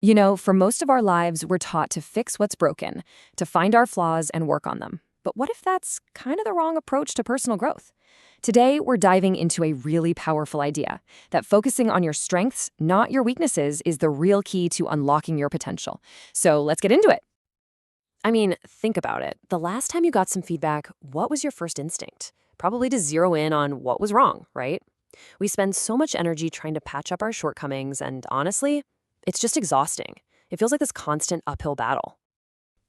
You know, for most of our lives, we're taught to fix what's broken, to find our flaws and work on them. But what if that's kind of the wrong approach to personal growth? Today, we're diving into a really powerful idea that focusing on your strengths, not your weaknesses, is the real key to unlocking your potential. So let's get into it. I mean, think about it. The last time you got some feedback, what was your first instinct? Probably to zero in on what was wrong, right? We spend so much energy trying to patch up our shortcomings, and honestly, it's just exhausting. It feels like this constant uphill battle.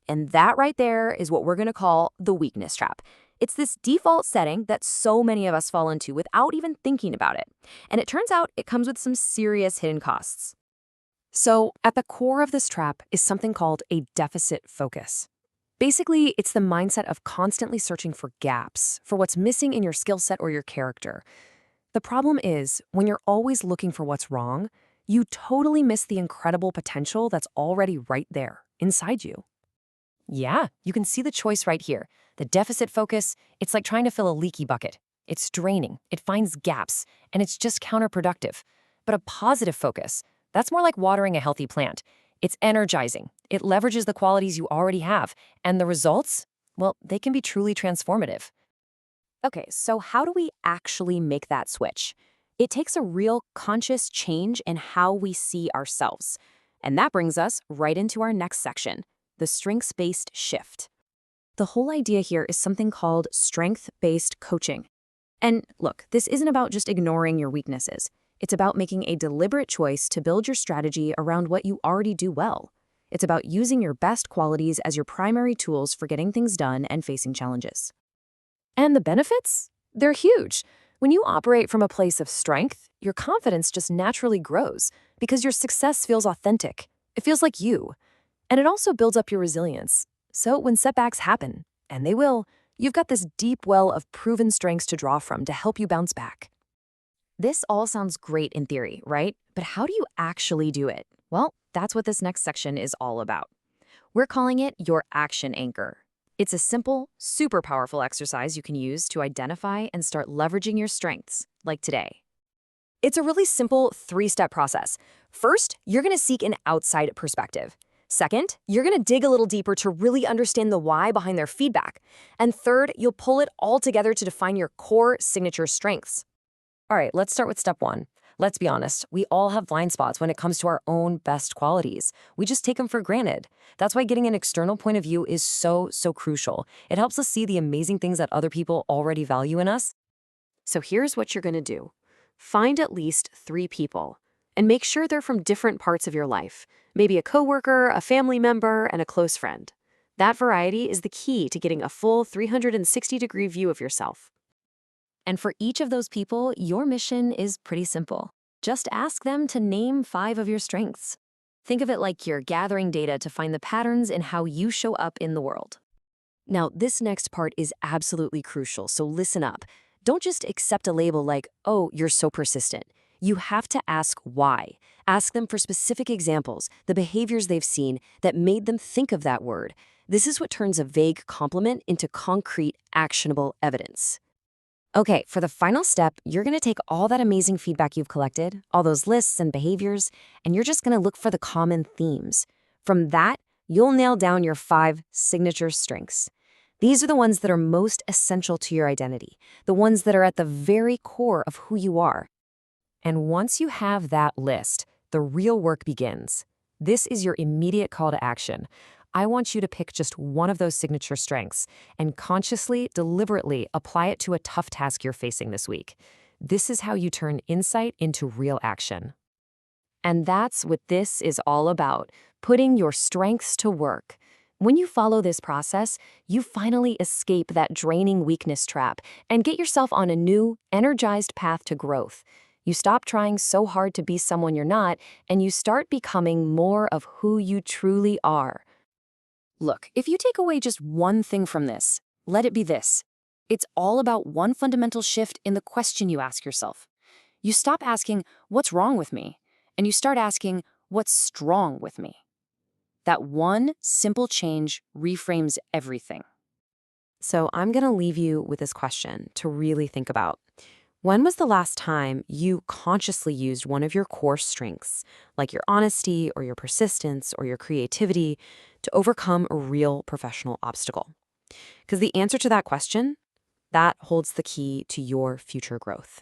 And that right there is what we're going to call the weakness trap. It's this default setting that so many of us fall into without even thinking about it. And it turns out it comes with some serious hidden costs. So, at the core of this trap is something called a deficit focus. Basically, it's the mindset of constantly searching for gaps, for what's missing in your skill set or your character. The problem is, when you're always looking for what's wrong, you totally miss the incredible potential that's already right there, inside you. Yeah, you can see the choice right here. The deficit focus, it's like trying to fill a leaky bucket. It's draining, it finds gaps, and it's just counterproductive. But a positive focus, that's more like watering a healthy plant. It's energizing. It leverages the qualities you already have. And the results? Well, they can be truly transformative. Okay, so how do we actually make that switch? It takes a real conscious change in how we see ourselves. And that brings us right into our next section, the strengths-based shift. The whole idea here is something called strength-based coaching. And look, this isn't about just ignoring your weaknesses. It's about making a deliberate choice to build your strategy around what you already do well. It's about using your best qualities as your primary tools for getting things done and facing challenges. And the benefits? They're huge. When you operate from a place of strength, your confidence just naturally grows because your success feels authentic. It feels like you. And it also builds up your resilience. So when setbacks happen, and they will, you've got this deep well of proven strengths to draw from to help you bounce back. This all sounds great in theory, right? But how do you actually do it? Well, that's what this next section is all about. We're calling it your action anchor. It's a simple, super powerful exercise you can use to identify and start leveraging your strengths, like today. It's a really simple three-step process. First, you're going to seek an outside perspective. Second, you're going to dig a little deeper to really understand the why behind their feedback. And third, you'll pull it all together to define your core signature strengths. All right, let's start with step one. Let's be honest, we all have blind spots when it comes to our own best qualities. We just take them for granted. That's why getting an external point of view is so crucial. It helps us see the amazing things that other people already value in us. So here's what you're going to do. Find at least 3 people, and make sure they're from different parts of your life. Maybe a coworker, a family member, and a close friend. That variety is the key to getting a full 360-degree view of yourself. And for each of those people, your mission is pretty simple. Just ask them to name 5 of your strengths. Think of it like you're gathering data to find the patterns in how you show up in the world. Now, this next part is absolutely crucial, so listen up. Don't just accept a label like, oh, you're so persistent. You have to ask why. Ask them for specific examples, the behaviors they've seen that made them think of that word. This is what turns a vague compliment into concrete, actionable evidence. Okay, for the final step, you're going to take all that amazing feedback you've collected, all those lists and behaviors, and you're just going to look for the common themes. From that, you'll nail down your 5 signature strengths. These are the ones that are most essential to your identity, the ones that are at the very core of who you are. And once you have that list, the real work begins. This is your immediate call to action. I want you to pick just one of those signature strengths and consciously, deliberately apply it to a tough task you're facing this week. This is how you turn insight into real action. And that's what this is all about, putting your strengths to work. When you follow this process, you finally escape that draining weakness trap and get yourself on a new, energized path to growth. You stop trying so hard to be someone you're not, and you start becoming more of who you truly are. Look, if you take away just one thing from this, let it be this. It's all about one fundamental shift in the question you ask yourself. You stop asking, what's wrong with me? And you start asking, what's strong with me? That one simple change reframes everything. So I'm going to leave you with this question to really think about. When was the last time you consciously used one of your core strengths, like your honesty or your persistence or your creativity, to overcome a real professional obstacle? Because the answer to that question, that holds the key to your future growth.